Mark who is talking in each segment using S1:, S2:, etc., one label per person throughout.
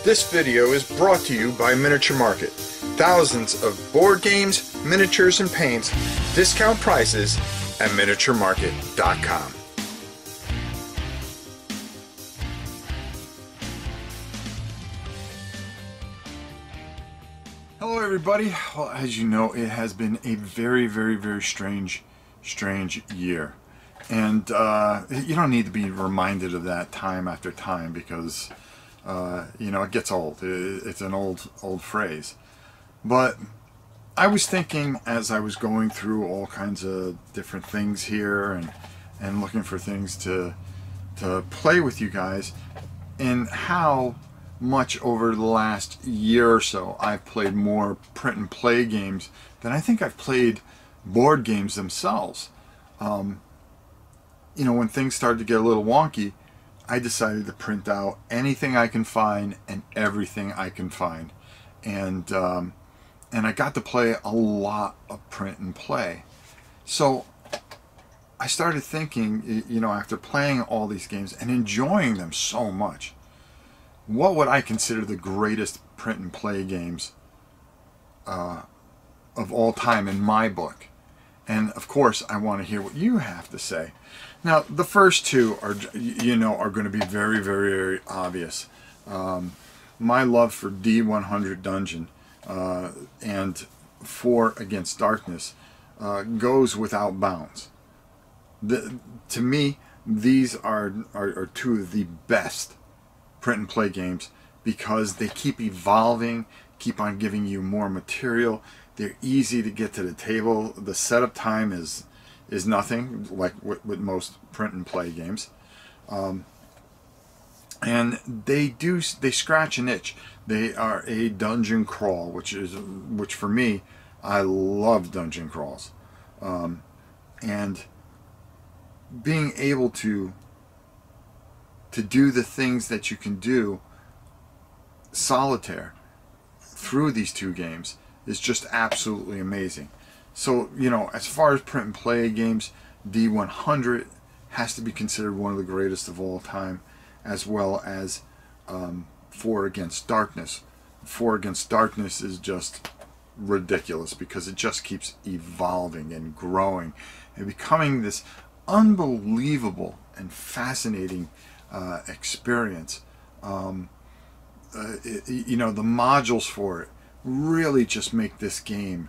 S1: This video is brought to you by Miniature Market. Thousands of board games, miniatures, and paints, discount prices at miniaturemarket.com. Hello everybody. Well, as you know, it has been a very strange year. And you don't need to be reminded of that time after time because you know, it gets old. It's an old phrase. But I was thinking as I was going through all kinds of different things here and looking for things to play with you guys, and how much over the last year or so I've played more print and play games than I think I've played board games themselves. You know, when things started to get a little wonky, I decided to print out anything I can find and everything I can find, and I got to play a lot of print and play. So I started thinking, you know, after playing all these games and enjoying them so much, what would I consider the greatest print and play games of all time in my book? And of course, I want to hear what you have to say. Now, the first two are, you know, are going to be very obvious. My love for D100 Dungeon and 4 Against Darkness goes without bounds. To me, these are two of the best print and play games because they keep evolving, keep on giving you more material. They're easy to get to the table. The setup time is nothing, like with most print and play games. And they scratch an itch. They are a dungeon crawl, which for me, I love dungeon crawls. And being able to do the things that you can do solitaire through these two games is just absolutely amazing. So, you know, as far as print and play games, D100 has to be considered one of the greatest of all time, as well as 4 Against Darkness. 4 Against Darkness is just ridiculous because it just keeps evolving and growing and becoming this unbelievable and fascinating experience. You know, the modules for it really just make this game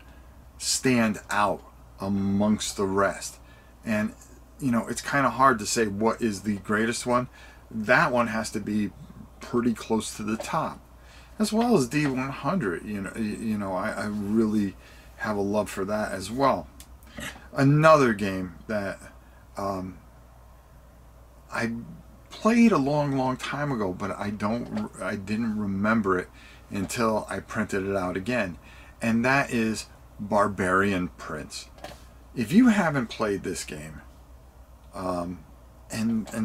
S1: stand out amongst the rest. And you know, it's kind of hard to say what is the greatest one. That one has to be pretty close to the top, as well as D100. You know, I really have a love for that as well. Another game that I played a long time ago, but I didn't remember it until I printed it out again, and that is Barbarian Prince. If you haven't played this game, and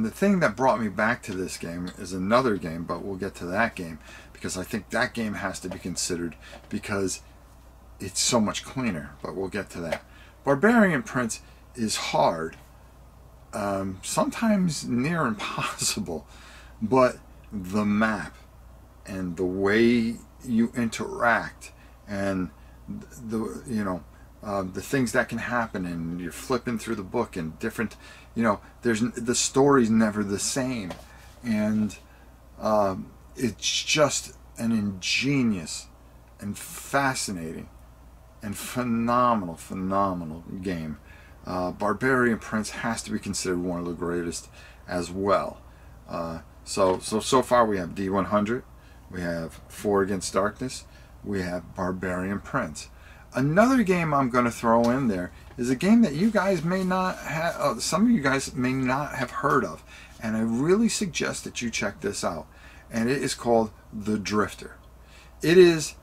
S1: the thing that brought me back to this game is another game, but we'll get to that game because I think that game has to be considered because it's so much cleaner, but we'll get to that. Barbarian Prince is hard, sometimes near impossible, but the map and the way you interact and the, you know, the things that can happen, and you're flipping through the book and different, you know, the story's never the same, and it's just an ingenious and fascinating and phenomenal game. Barbarian Prince has to be considered one of the greatest as well. So far we have D100, we have 4 Against Darkness, we have Barbarian Prince. Another game I'm going to throw in there is a game that you guys may not have, some of you guys may not have heard of, and I really suggest that you check this out. And it is called The Drifter. It is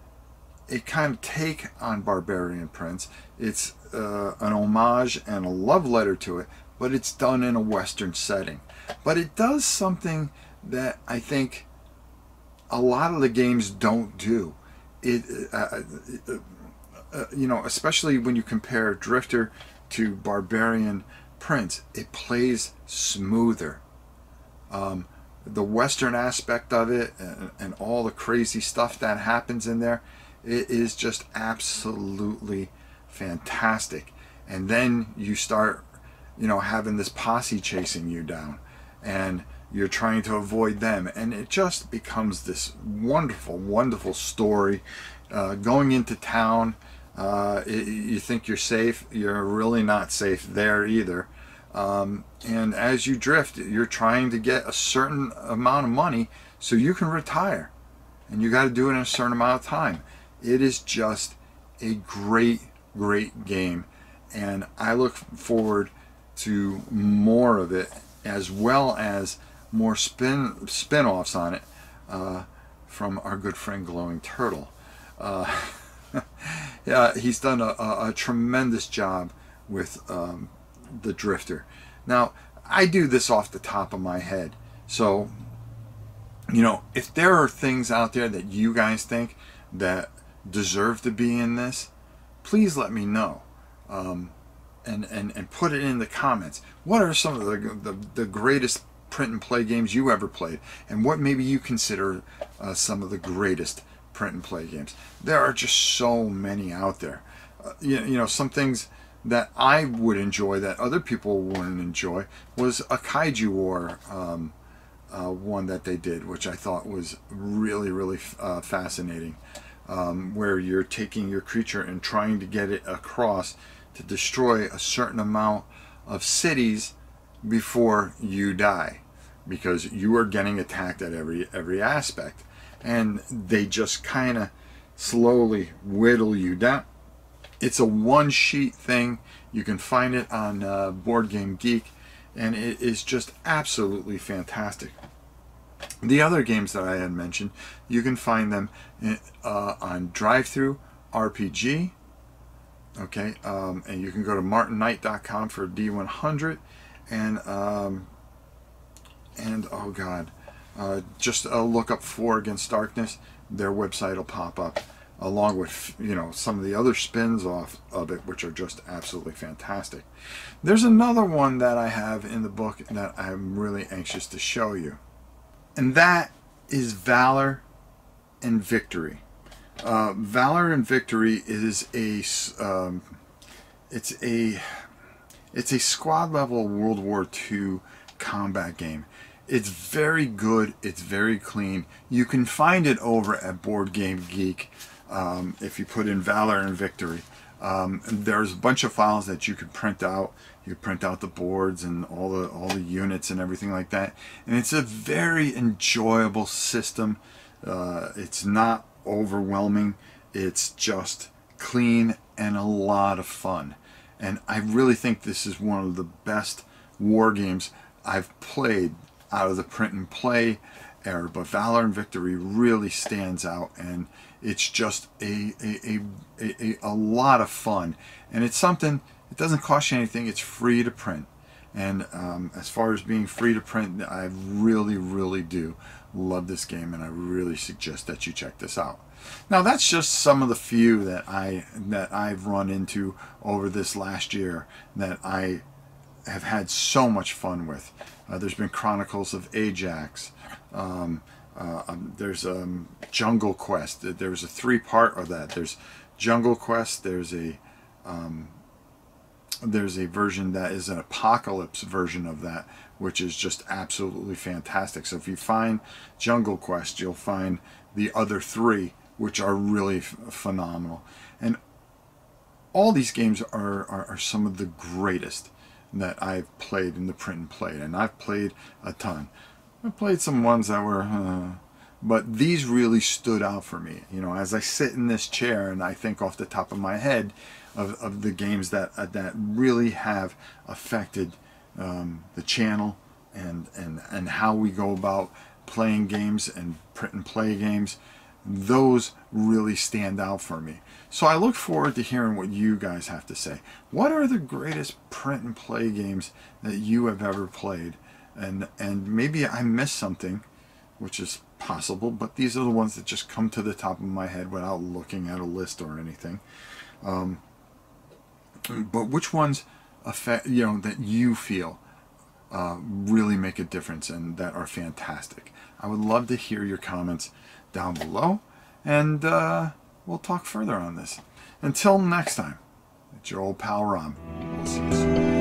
S1: a kind of take on Barbarian Prince. It's an homage and a love letter to it, but it's done in a Western setting. But it does something that I think a lot of the games don't do. You know, especially when you compare Drifter to Barbarian Prince, it plays smoother. the Western aspect of it, and all the crazy stuff that happens in there, it is just absolutely fantastic. And then you start, having this posse chasing you down, and you're trying to avoid them, and it just becomes this wonderful, wonderful story. Going into town, you think you're safe. You're really not safe there either. And as you drift, you're trying to get a certain amount of money so you can retire, and you got to do it in a certain amount of time. It is just a great, great game, and I look forward to more of it, as well as more spin-offs on it from our good friend Glowing Turtle. Yeah, he's done a tremendous job with the Drifter. Now, I do this off the top of my head, so if there are things out there that you guys think that deserve to be in this, please let me know, and put it in the comments. What are some of the greatest print and play games you ever played, and what maybe you consider some of the greatest print and play games? There are just so many out there. Some things that I would enjoy that other people wouldn't enjoy was a Kaiju War one that they did, which I thought was really, really fascinating, where you're taking your creature and trying to get it across to destroy a certain amount of cities before you die, because you are getting attacked at every aspect, and they just kind of slowly whittle you down. It's a one-sheet thing. You can find it on Board Game Geek, and it is just absolutely fantastic. The other games that I had mentioned, you can find them on Drive-Thru RPG. Okay, and you can go to martinknight.com for D100, and oh god, just look up 4 Against Darkness. Their website will pop up, along with some of the other spins off of it, which are just absolutely fantastic. There's another one that I have in the book that I'm really anxious to show you, and that is Valor and Victory. Valor and Victory is it's a squad level World War II combat game. It's very good. It's very clean. You can find it over at Board Game Geek if you put in Valor and Victory. There's a bunch of files that you can print out. You print out the boards and all the units and everything like that. And it's a very enjoyable system. It's not overwhelming. It's just clean and a lot of fun. And I really think this is one of the best war games I've played out of the print and play era. But Valor and Victory really stands out, and it's just a lot of fun. And it's something, it doesn't cost you anything. It's free to print. And as far as being free to print, I really, really do love this game, and I really suggest that you check this out. Now, that's just some of the few that I've run into over this last year that I have had so much fun with. There's been Chronicles of Ajax. There's Jungle Quest. There's a 3-part of that. There's Jungle Quest. There's a version that is an apocalypse version of that, which is just absolutely fantastic. So if you find Jungle Quest, you'll find the other 3, which are really phenomenal. And all these games are some of the greatest that I've played in the print and play, and I've played a ton. I've played some ones that were, but these really stood out for me. As I sit in this chair and I think off the top of my head of the games that really have affected the channel and how we go about playing games and print and play games, those really stand out for me. So I look forward to hearing what you guys have to say. What are the greatest print and play games that you have ever played? And maybe I missed something, which is possible, but these are the ones that just come to the top of my head without looking at a list or anything. But which ones affect, that you feel really make a difference and that are fantastic. I would love to hear your comments down below, and we'll talk further on this. Until next time, it's your old pal Rom. We'll see you soon.